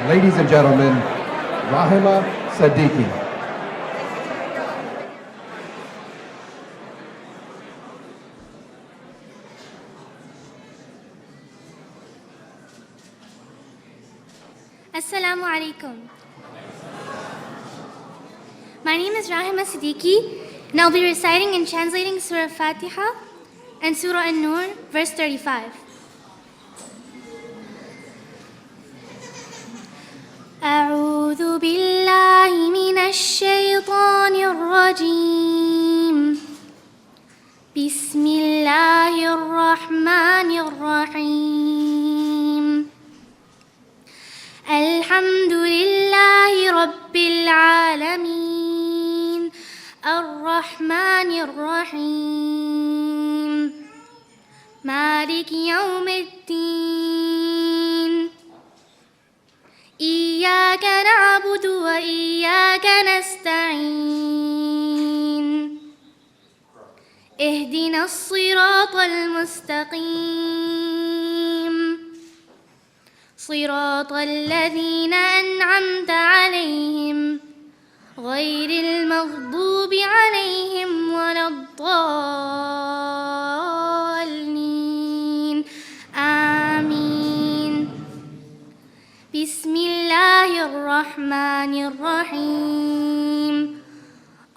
ladies and gentlemen, Rahima Siddiqui. Assalamu alaikum. My name is Rahima Siddiqui, and I'll be reciting and translating Surah Fatiha and Surah An-Nur, verse 35. أعوذ بالله من الشيطان الرجيم بسم الله الرحمن الرحيم الحمد لله رب العالمين الرحمن الرحيم مالك يوم الدين إياك نعبد وإياك نستعين اهدنا الصراط المستقيم صراط الذين أنعمت عليهم غير المغضوب عليهم ولا الضالين آمين بسم الله الرحمن الرحيم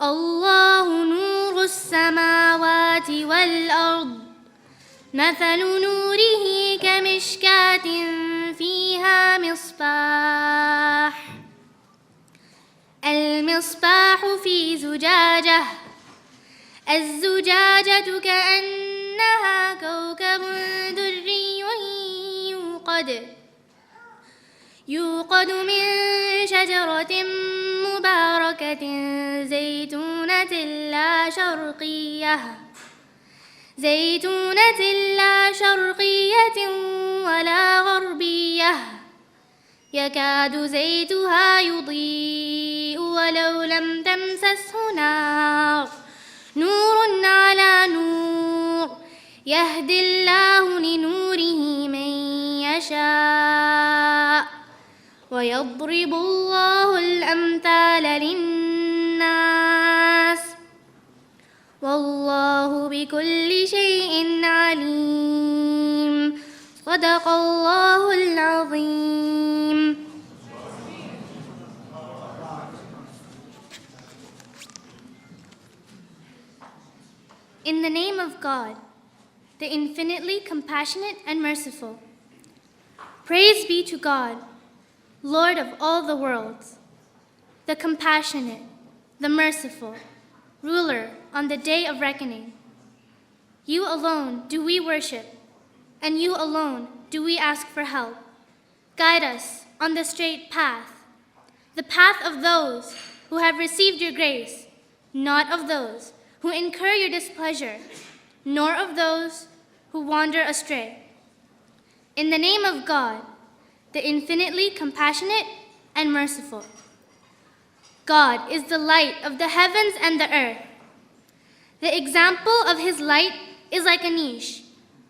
الله نور السماوات والأرض مثل نوره كمشكاة فيها مصباح المصباح في زجاجة الزجاجة كأنها كوكب دري يوقد من شجرة مباركة زيتونة لا شرقية ولا غربية يكاد زيتها يضيء ولو لم تمسسه نار نور على نور يهدي الله لنوره من يشاء ويضرب الله الأمثال للناس والله بكل شيء عليم صدق الله العظيم. In the name of God, the infinitely compassionate and merciful. Praise be to God, Lord of all the worlds, the compassionate, the merciful, ruler on the day of reckoning. You alone do we worship, and you alone do we ask for help. Guide us on the straight path, the path of those who have received your grace, not of those who incur your displeasure, nor of those who wander astray. In the name of God, the infinitely compassionate and merciful. God is the light of the heavens and the earth. The example of his light is like a niche,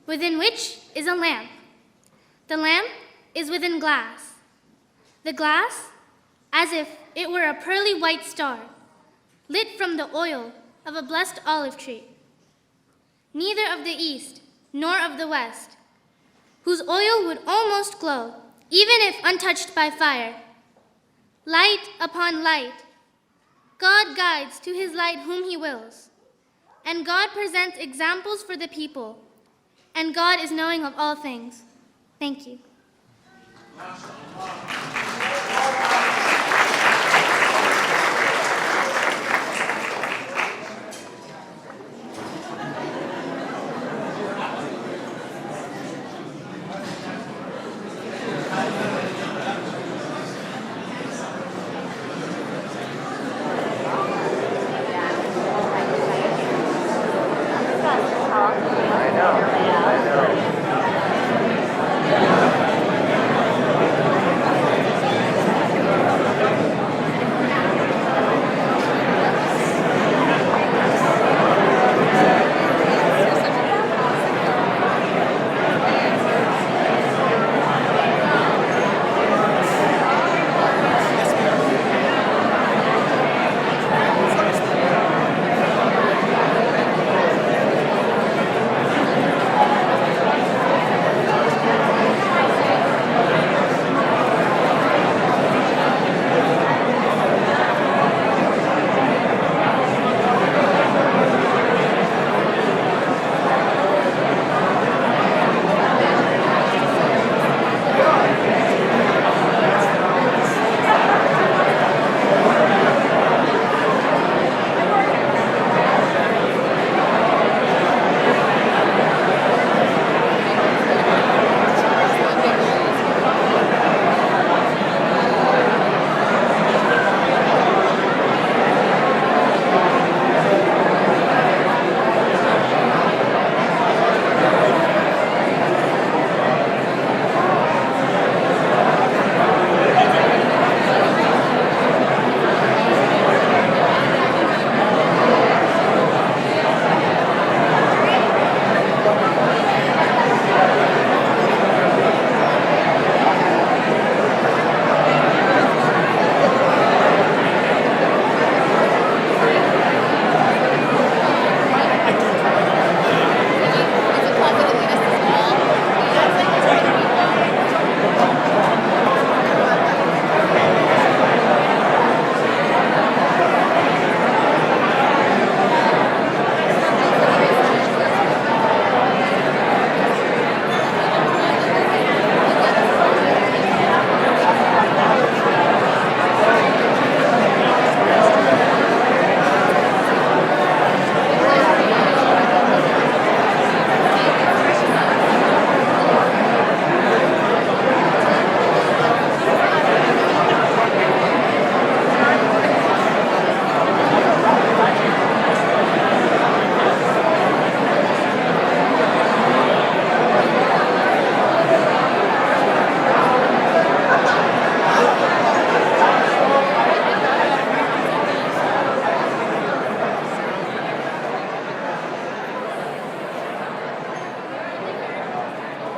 within which is a lamp. The lamp is within glass. The glass, as if it were a pearly white star, lit from the oil of a blessed olive tree. Neither of the east nor of the west, whose oil would almost glow, even if untouched by fire. Light upon light, God guides to his light whom he wills, and God presents examples for the people, and God is knowing of all things. Thank you. I know.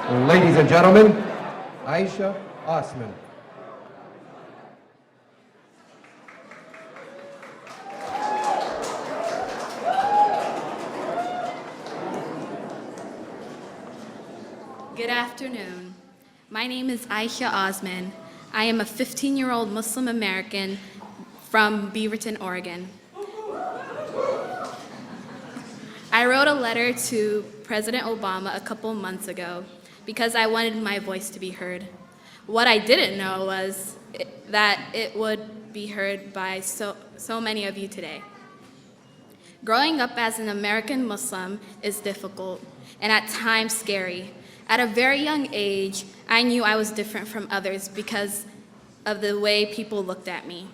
Ladies and gentlemen, Aisha Osman. Good afternoon. My name is Aisha Osman. I am a 15-year-old Muslim American from Beaverton, Oregon. I wrote a letter to President Obama a couple months ago because I wanted my voice to be heard. What I didn't know was that it would be heard by so many of you today. Growing up as an American Muslim is difficult and at times scary. At a very young age, I knew I was different from others because of the way people looked at me.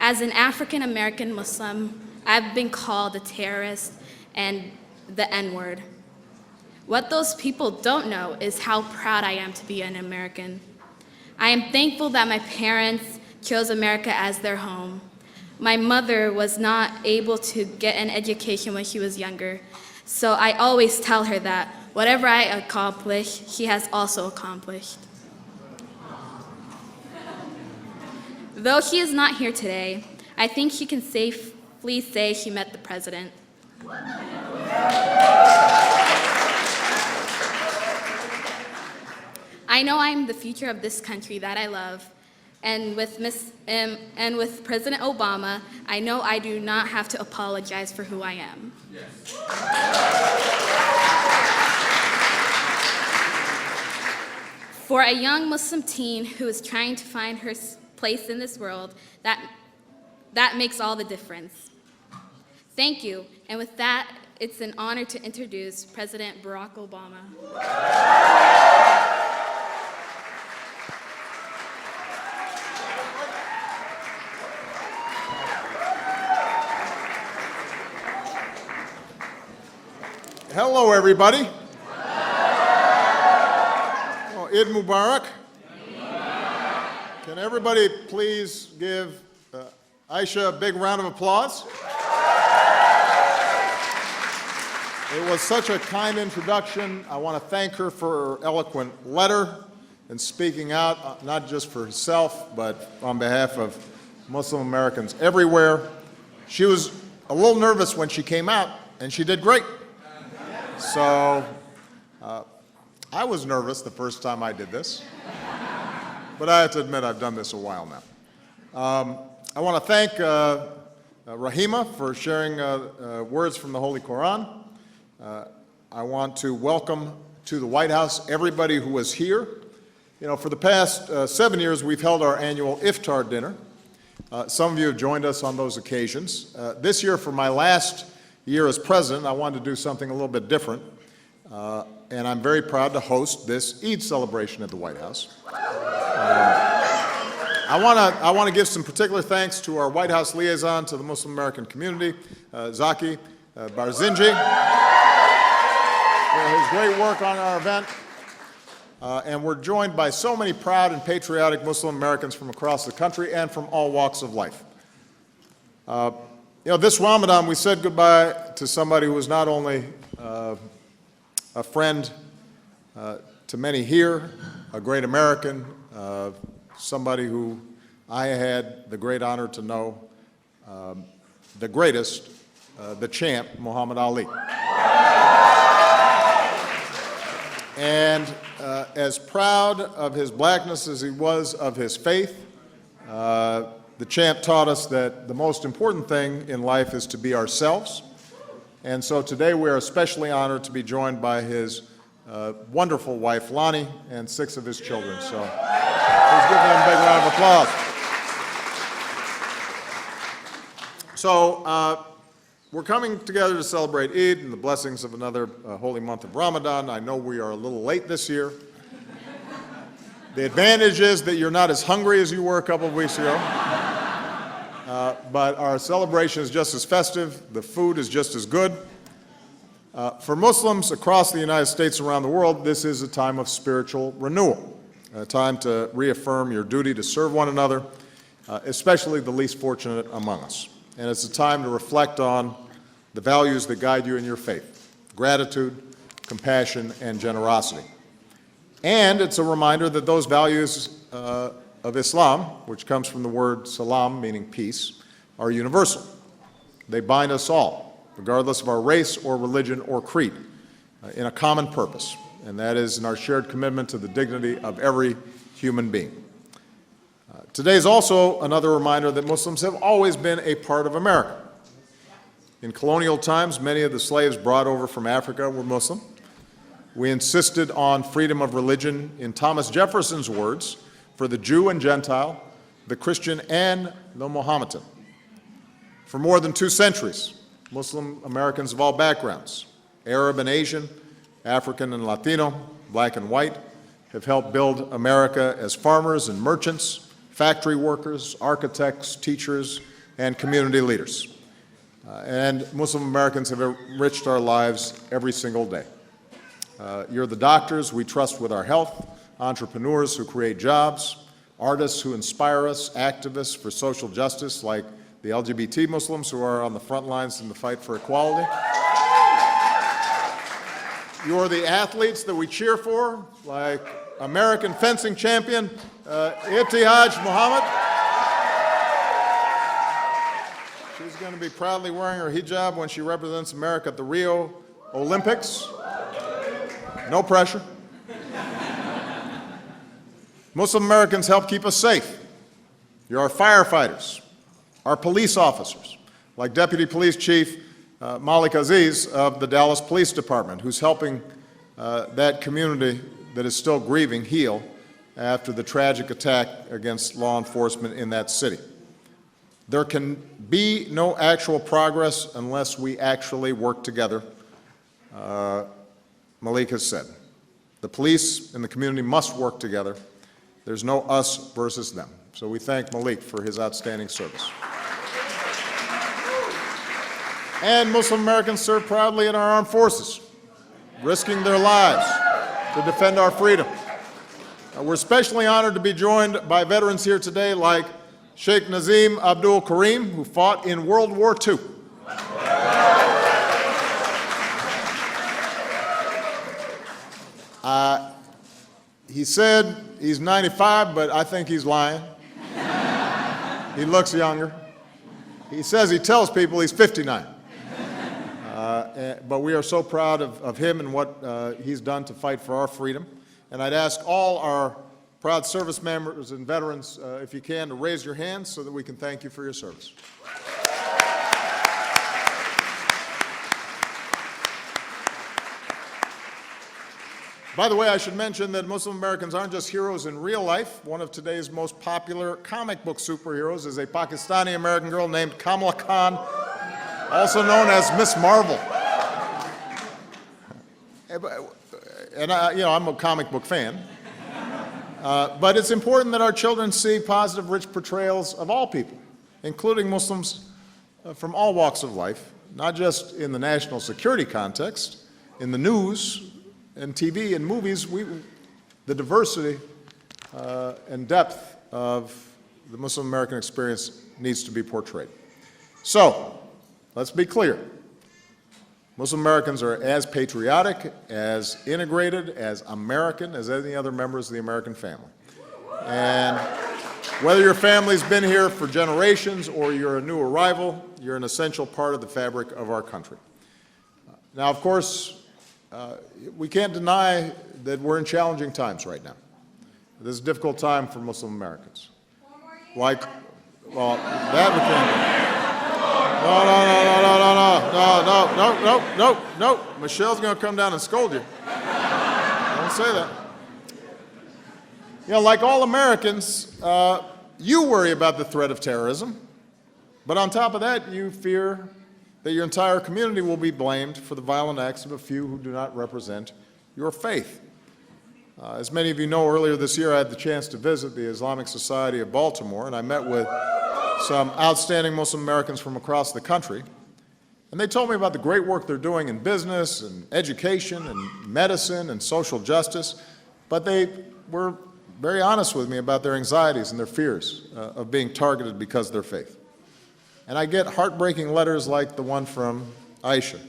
As an African American Muslim, I've been called a terrorist and the N-word. What those people don't know is how proud I am to be an American. I am thankful that my parents chose America as their home. My mother was not able to get an education when she was younger, so I always tell her that whatever I accomplish, she has also accomplished. Though she is not here today, I think she can safely say she met the president. I know I am the future of this country that I love, and with President Obama, I know I do not have to apologize for who I am. Yes. For a young Muslim teen who is trying to find her place in this world, that makes all the difference. Thank you, and with that, it's an honor to introduce President Barack Obama. Hello, everybody. Oh, Eid Mubarak. Can everybody please give Aisha a big round of applause? It was such a kind introduction. I want to thank her for her eloquent letter and speaking out, not just for herself, but on behalf of Muslim Americans everywhere. She was a little nervous when she came out, and she did great. So I was nervous the first time I did this, but I have to admit I've done this a while now. I want to thank Rahima for sharing words from the Holy Quran. I want to welcome to the White House everybody who was here. You know, for the past 7 years, we've held our annual iftar dinner. Some of you have joined us on those occasions. This year, for my last year as president, I wanted to do something a little bit different, and I'm very proud to host this Eid celebration at the White House. I want to give some particular thanks to our White House liaison to the Muslim American community, Zaki Barzinji, for his great work on our event. And we're joined by so many proud and patriotic Muslim Americans from across the country and from all walks of life. You know, this Ramadan, we said goodbye to somebody who was not only a friend to many here, a great American, somebody who I had the great honor to know, the greatest, the champ, Muhammad Ali. And as proud of his blackness as he was of his faith, the champ taught us that the most important thing in life is to be ourselves. And so today we are especially honored to be joined by his wonderful wife, Lonnie, and 6 of his children. So please give them a big round of applause. So we're coming together to celebrate Eid and the blessings of another holy month of Ramadan. I know we are a little late this year. The advantage is that you're not as hungry as you were a couple of weeks ago. But our celebration is just as festive. The food is just as good. For Muslims across the United States and around the world, this is a time of spiritual renewal, a time to reaffirm your duty to serve one another, especially the least fortunate among us. And it's a time to reflect on the values that guide you in your faith: gratitude, compassion, and generosity. And it's a reminder that those values of Islam, which comes from the word salam, meaning peace, are universal. They bind us all, regardless of our race or religion or creed, in a common purpose, and that is in our shared commitment to the dignity of every human being. Today is also another reminder that Muslims have always been a part of America. In colonial times, many of the slaves brought over from Africa were Muslim. We insisted on freedom of religion, in Thomas Jefferson's words, for the Jew and Gentile, the Christian and the Mohammedan. For more than 2 centuries, Muslim Americans of all backgrounds, Arab and Asian, African and Latino, black and white, have helped build America as farmers and merchants, factory workers, architects, teachers, and community leaders. And Muslim Americans have enriched our lives every single day. You're the doctors we trust with our health, entrepreneurs who create jobs, artists who inspire us, activists for social justice like the LGBT Muslims who are on the front lines in the fight for equality. You're the athletes that we cheer for, like American fencing champion Ibtihaj Muhammad. She's going to be proudly wearing her hijab when she represents America at the Rio Olympics. No pressure. Muslim Americans help keep us safe. You're our firefighters, our police officers, like Deputy Police Chief Malik Aziz of the Dallas Police Department, who's helping that community that is still grieving heal after the tragic attack against law enforcement in that city. There can be no actual progress unless we actually work together, Malik has said. The police and the community must work together. There's no us versus them. So we thank Malik for his outstanding service. And Muslim Americans serve proudly in our armed forces, risking their lives to defend our freedom. We're especially honored to be joined by veterans here today like Sheikh Nazim Abdul Karim, who fought in World War II. He said he's 95, but I think he's lying. He looks younger. He says he tells people he's 59. But we are so proud of him and what he's done to fight for our freedom. And I'd ask all our proud service members and veterans, if you can, to raise your hands so that we can thank you for your service. By the way, I should mention that Muslim Americans aren't just heroes in real life. One of today's most popular comic book superheroes is a Pakistani-American girl named Kamala Khan, also known as Miss Marvel. And I'm a comic book fan. But it's important that our children see positive, rich portrayals of all people, including Muslims from all walks of life, not just in the national security context, in the news and TV and movies. The diversity and depth of the Muslim American experience needs to be portrayed. So, let's be clear. Muslim Americans are as patriotic, as integrated, as American as any other members of the American family. And whether your family's been here for generations or you're a new arrival, you're an essential part of the fabric of our country. Now, of course, we can't deny that we're in challenging times right now. This is a difficult time for Muslim Americans. That we can't do. No. Michelle's going to come down and scold you. Don't say that. Like all Americans, you worry about the threat of terrorism, but on top of that, you fear that your entire community will be blamed for the violent acts of a few who do not represent your faith. As many of you know, earlier this year, I had the chance to visit the Islamic Society of Baltimore, and I met with some outstanding Muslim Americans from across the country, and they told me about the great work they're doing in business and education and medicine and social justice, but they were very honest with me about their anxieties and their fears of being targeted because of their faith. And I get heartbreaking letters like the one from Aisha,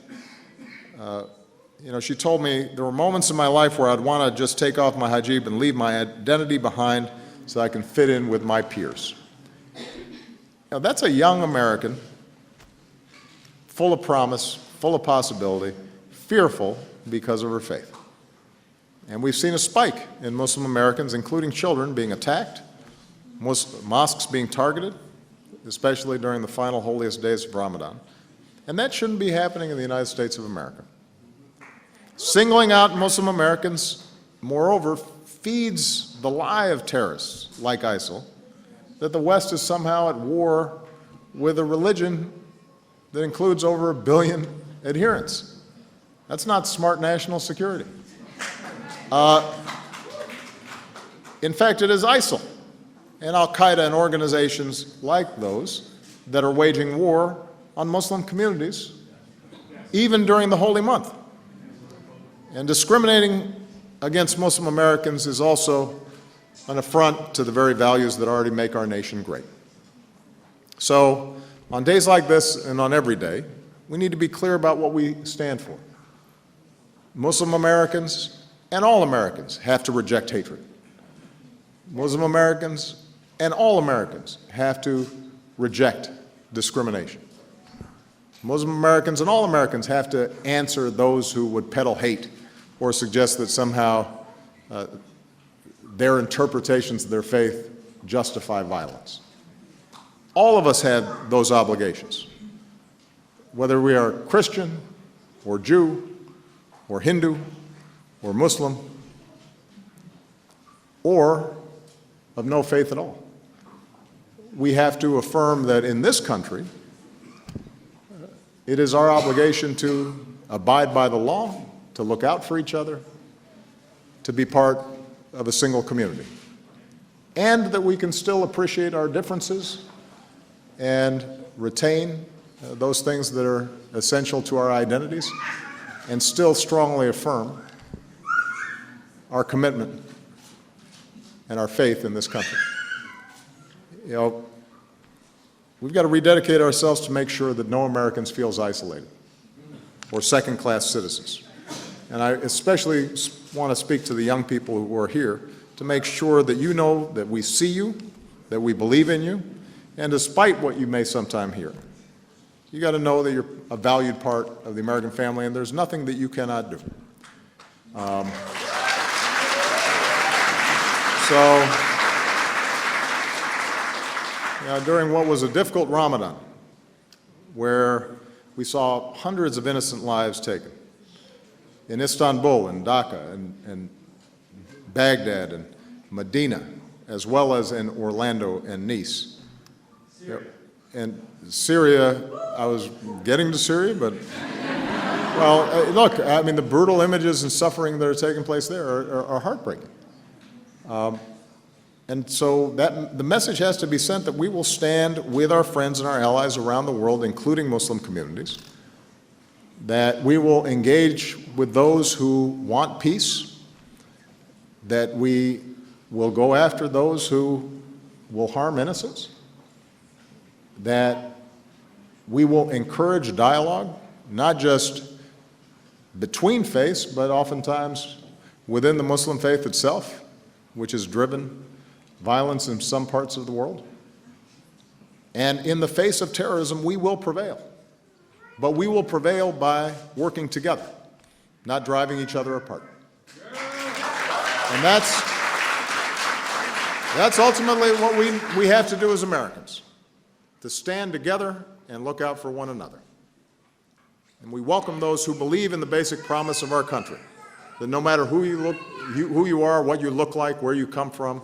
You know, she told me there were moments in my life where I'd want to just take off my hijab and leave my identity behind so I can fit in with my peers. Now, that's a young American, full of promise, full of possibility, fearful because of her faith. And we've seen a spike in Muslim Americans, including children, being attacked, mosques being targeted, especially during the final holiest days of Ramadan. And that shouldn't be happening in the United States of America. Singling out Muslim Americans, moreover, feeds the lie of terrorists like ISIL that the West is somehow at war with a religion that includes over 1 billion adherents. That's not smart national security. In fact, it is ISIL and al-Qaeda and organizations like those that are waging war on Muslim communities, even during the holy month. And discriminating against Muslim Americans is also an affront to the very values that already make our nation great. So, on days like this and on every day, we need to be clear about what we stand for. Muslim Americans and all Americans have to reject hatred. Muslim Americans and all Americans have to reject discrimination. Muslim Americans and all Americans have to answer those who would peddle hate or suggest that somehow their interpretations of their faith justify violence. All of us have those obligations, whether we are Christian or Jew or Hindu or Muslim or of no faith at all. We have to affirm that in this country, it is our obligation to abide by the law, to look out for each other, to be part of a single community, and that we can still appreciate our differences and retain those things that are essential to our identities and still strongly affirm our commitment and our faith in this country. You know, we've got to rededicate ourselves to make sure that no Americans feels isolated or second-class citizens. And I especially want to speak to the young people who are here to make sure that you know that we see you, that we believe in you, and despite what you may sometime hear, you got to know that you're a valued part of the American family, and there's nothing that you cannot do. During what was a difficult Ramadan, where we saw hundreds of innocent lives taken in Istanbul and Dhaka and Baghdad and Medina, as well as in Orlando and Nice. And Syria, I was getting to Syria, but, well, look, I mean, the brutal images and suffering that are taking place there are heartbreaking. And so the message has to be sent that we will stand with our friends and our allies around the world, including Muslim communities, that we will engage with those who want peace, that we will go after those who will harm innocents, that we will encourage dialogue, not just between faiths, but oftentimes within the Muslim faith itself, which has driven violence in some parts of the world. And in the face of terrorism, we will prevail. But we will prevail by working together, not driving each other apart. And that's ultimately what we have to do as Americans, to stand together and look out for one another. And we welcome those who believe in the basic promise of our country, that no matter who you are, what you look like, where you come from,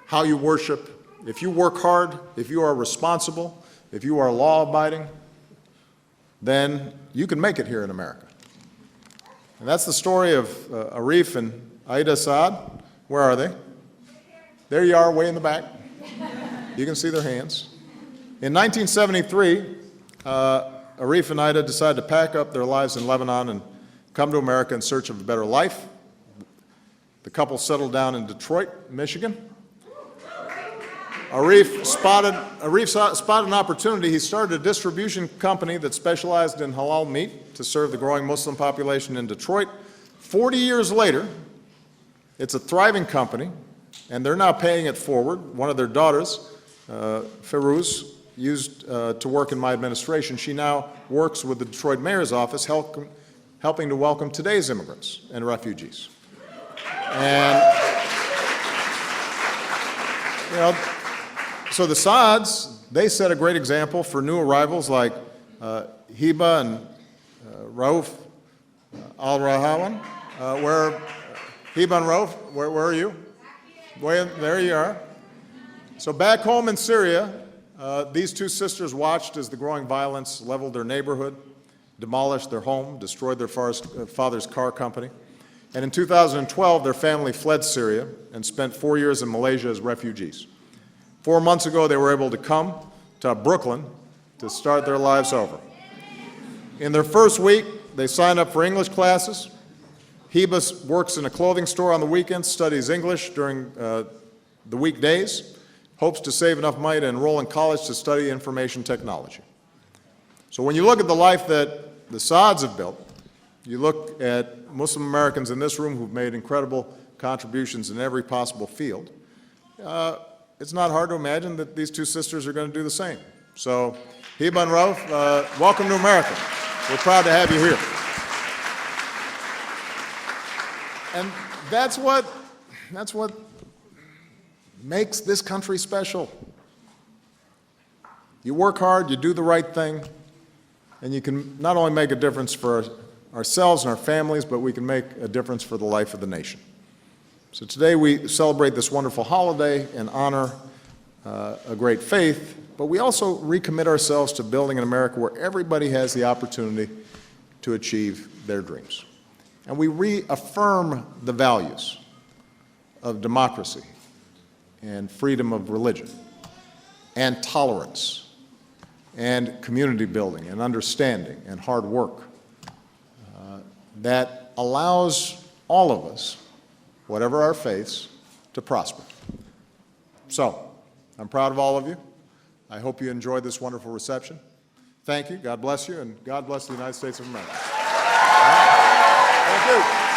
how you worship, if you work hard, if you are responsible, if you are law-abiding, then you can make it here in America. And that's the story of Arif and Aida Saad. Where are they? There you are, way in the back. You can see their hands. In 1973, Arif and Aida decided to pack up their lives in Lebanon and come to America in search of a better life. The couple settled down in Detroit, Michigan. Arif spotted an opportunity. He started a distribution company that specialized in halal meat to serve the growing Muslim population in Detroit. 40 years later, it's a thriving company, and they're now paying it forward. One of their daughters, Ferouz, used to work in my administration. She now works with the Detroit Mayor's Office, helping to welcome today's immigrants and refugees. And, you know, so the Saads, they set a great example for new arrivals like Hiba and Rauf al-Rahawan. Hiba and Rauf, where are you? There you are. So back home in Syria, these two sisters watched as the growing violence leveled their neighborhood, demolished their home, destroyed their father's car company. And in 2012, their family fled Syria and spent 4 years in Malaysia as refugees. 4 months ago, they were able to come to Brooklyn to start their lives over. In their first week, they signed up for English classes. Hiba works in a clothing store on the weekends, studies English during the weekdays, hopes to save enough money to enroll in college to study information technology. So when you look at the life that the Saads have built, you look at Muslim Americans in this room who've made incredible contributions in every possible field, it's not hard to imagine that these two sisters are going to do the same. So, Hiba and Rauf, welcome to America. We're proud to have you here. And that's what makes this country special. You work hard, you do the right thing, and you can not only make a difference for ourselves and our families, but we can make a difference for the life of the nation. So today we celebrate this wonderful holiday and honor a great faith, but we also recommit ourselves to building an America where everybody has the opportunity to achieve their dreams. And we reaffirm the values of democracy and freedom of religion and tolerance and community building and understanding and hard work that allows all of us, whatever our faiths, to prosper. So, I'm proud of all of you. I hope you enjoyed this wonderful reception. Thank you. God bless you, and God bless the United States of America. Thank you.